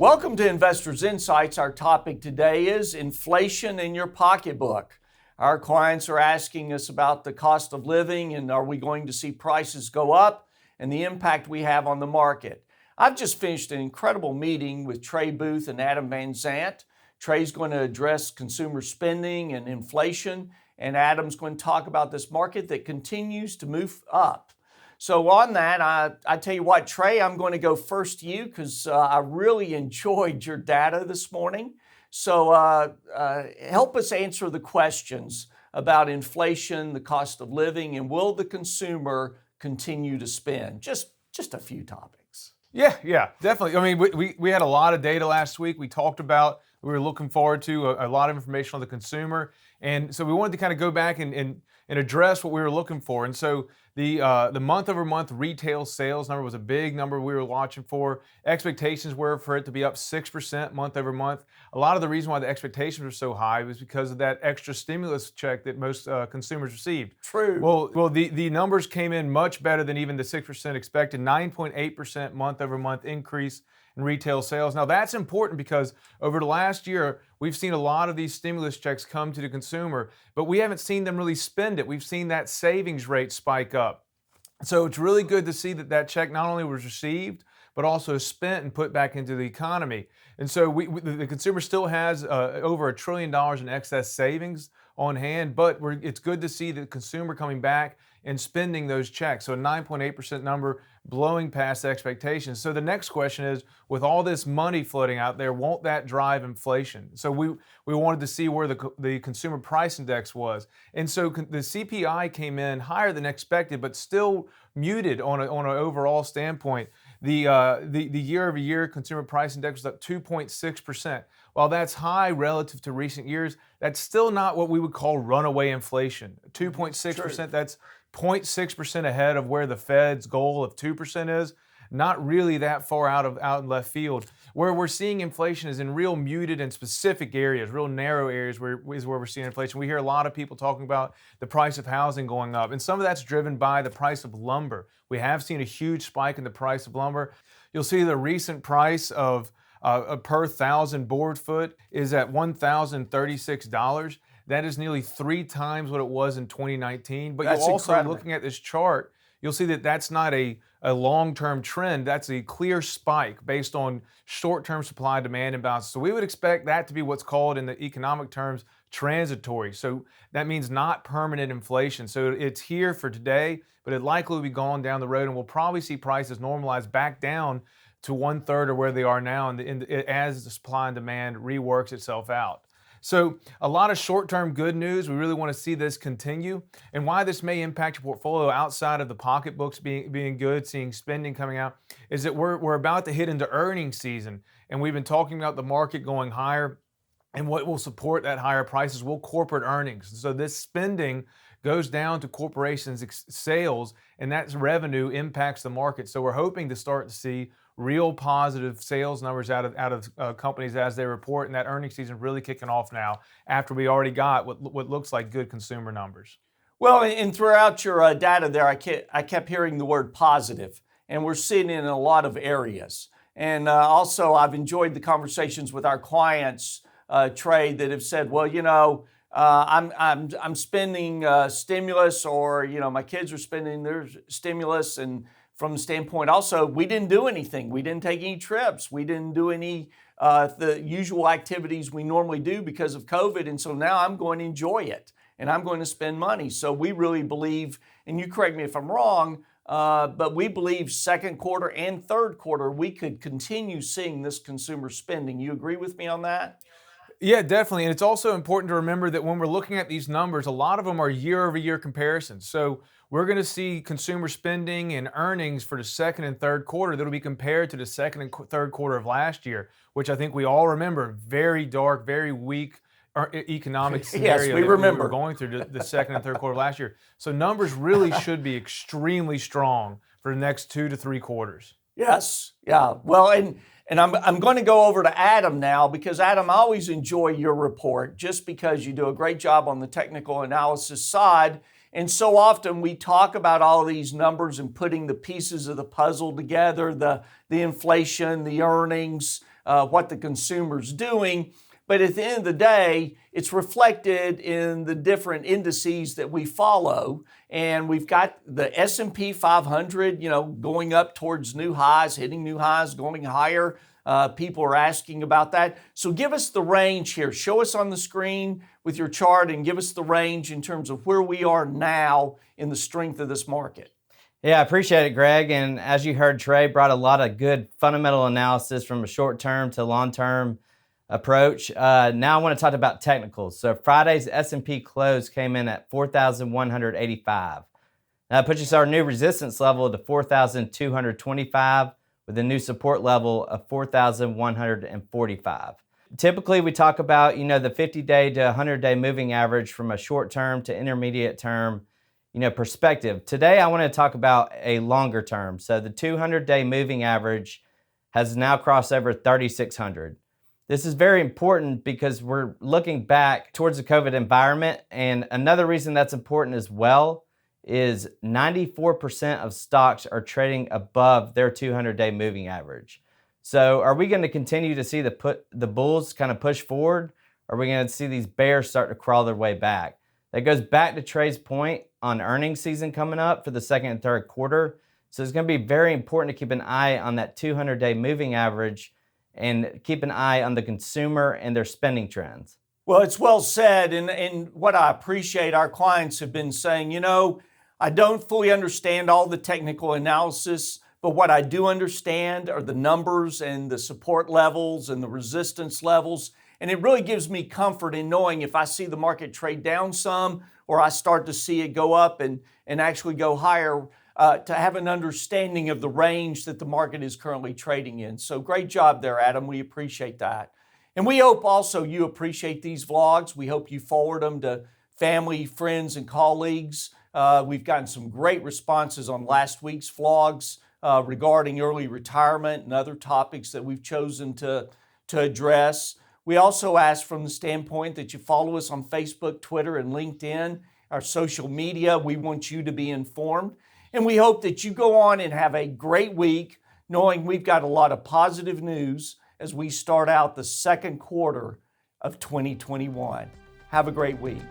Welcome to Investors Insights. Our topic today is inflation in your pocketbook. Our clients are asking us about the cost of living and are we going to see prices go up and the impact we have on the market. I've just finished an incredible meeting with Trey Booth and Adam Van Zant. Trey's going to address consumer spending and inflation, and Adam's going to talk about this market that continues to move up. So on that, I tell you what, Trey, I'm going to go first to you because I really enjoyed your data this morning. So help us answer the questions about inflation, the cost of living, and will the consumer continue to spend? Just a few topics. Yeah, definitely. I mean, we had a lot of data last week. We talked about, we were looking forward to a lot of information on the consumer. And so we wanted to kind of go back and address what we were looking for. And so the month-over-month retail sales number was a big number we were watching for. Expectations were for it to be up 6% month over month. A lot of the reason why the expectations were so high was because of that extra stimulus check that most consumers received. True. Well, the numbers came in much better than even the 6% expected. 9.8% month-over-month increase in retail sales. Now that's important because over the last year, we've seen a lot of these stimulus checks come to the consumer, but we haven't seen them really spend it. We've seen that savings rate spike up. So it's really good to see that check not only was received, but also spent and put back into the economy. And so the consumer still has over $1 trillion in excess savings on hand, but it's good to see the consumer coming back and spending those checks. So a 9.8% number blowing past expectations. So the next question is, with all this money floating out there, won't that drive inflation? So we wanted to see where the consumer price index was. And so the CPI came in higher than expected, but still muted on an overall standpoint. The year-over-year consumer price index was up 2.6%. While that's high relative to recent years, that's still not what we would call runaway inflation. 2.6%, that's 0.6% ahead of where the Fed's goal of 2% is. Not really that far out in left field. Where we're seeing inflation is in real muted and specific areas, real narrow areas where we're seeing inflation. We hear a lot of people talking about the price of housing going up, and some of that's driven by the price of lumber. We have seen a huge spike in the price of lumber. You'll see the recent price of per 1,000 board foot is at $1,036. That is nearly 3 times what it was in 2019. But you're also incredible. looking at this chart, you'll see that that's not a long-term trend. That's a clear spike based on short-term supply-demand imbalance. So we would expect that to be what's called in the economic terms transitory. So that means not permanent inflation. So it's here for today, but it likely will be gone down the road, and we'll probably see prices normalize back down to 1/3 of where they are now as the supply and demand reworks itself out. So a lot of short-term good news. We really want to see this continue. And why this may impact your portfolio outside of the pocketbooks being good, seeing spending coming out, is that we're about to hit into earnings season. And we've been talking about the market going higher. And what will support that higher prices will corporate earnings. So this spending goes down to corporations' sales, and that revenue impacts the market. So we're hoping to start to see real positive sales numbers out of companies as they report, and that earnings season really kicking off now after we already got what looks like good consumer numbers. Well, and throughout your data there, I kept hearing the word positive, and we're seeing it in a lot of areas. And also, I've enjoyed the conversations with our clients, Trey, that have said, well, I'm spending stimulus, or my kids are spending their stimulus, and from the standpoint also, we didn't do anything. We didn't take any trips. We didn't do any the usual activities we normally do because of COVID, and so now I'm going to enjoy it, and I'm going to spend money. So we really believe, and you correct me if I'm wrong, but we believe second quarter and third quarter we could continue seeing this consumer spending. You agree with me on that? Yeah, definitely. And it's also important to remember that when we're looking at these numbers, a lot of them are year-over-year comparisons. So we're going to see consumer spending and earnings for the second and third quarter that'll be compared to the second and third quarter of last year, which I think we all remember, very dark, very weak economic scenario Yes, we remember. we were going through the second and third quarter of last year. So numbers really should be extremely strong for the next 2 to 3 quarters. Yes. Yeah. Well, and I'm going to go over to Adam now, because Adam, I always enjoy your report just because you do a great job on the technical analysis side. And so often we talk about all these numbers and putting the pieces of the puzzle together, the inflation, the earnings, what the consumer's doing. But at the end of the day, it's reflected in the different indices that we follow. And we've got the S&P 500, going up towards new highs, hitting new highs, going higher. People are asking about that. So give us the range here. Show us on the screen with your chart and give us the range in terms of where we are now in the strength of this market. Yeah, I appreciate it, Greg. And as you heard, Trey brought a lot of good fundamental analysis from a short-term to long-term approach. Now I want to talk about technicals. So Friday's S&P close came in at 4,185. That puts our new resistance level to 4,225 with a new support level of 4,145. Typically, we talk about, the 50-day to 100-day moving average from a short-term to intermediate term, perspective. Today, I want to talk about a longer term. So the 200-day moving average has now crossed over 3,600. This is very important because we're looking back towards the COVID environment. And another reason that's important as well is 94% of stocks are trading above their 200-day moving average. So are we going to continue to see the bulls kind of push forward? Or are we going to see these bears start to crawl their way back? That goes back to Trey's point on earnings season coming up for the second and third quarter. So it's going to be very important to keep an eye on that 200-day moving average and keep an eye on the consumer and their spending trends. Well, it's well said. And what I appreciate, our clients have been saying, I don't fully understand all the technical analysis, but what I do understand are the numbers and the support levels and the resistance levels. And it really gives me comfort in knowing if I see the market trade down some or I start to see it go up and actually go higher, to have an understanding of the range that the market is currently trading in. So great job there, Adam. We appreciate that. And we hope also you appreciate these vlogs. We hope you forward them to family, friends, and colleagues. We've gotten some great responses on last week's vlogs regarding early retirement and other topics that we've chosen to address. We also ask from the standpoint that you follow us on Facebook, Twitter, and LinkedIn, our social media. We want you to be informed. And we hope that you go on and have a great week, knowing we've got a lot of positive news as we start out the second quarter of 2021. Have a great week.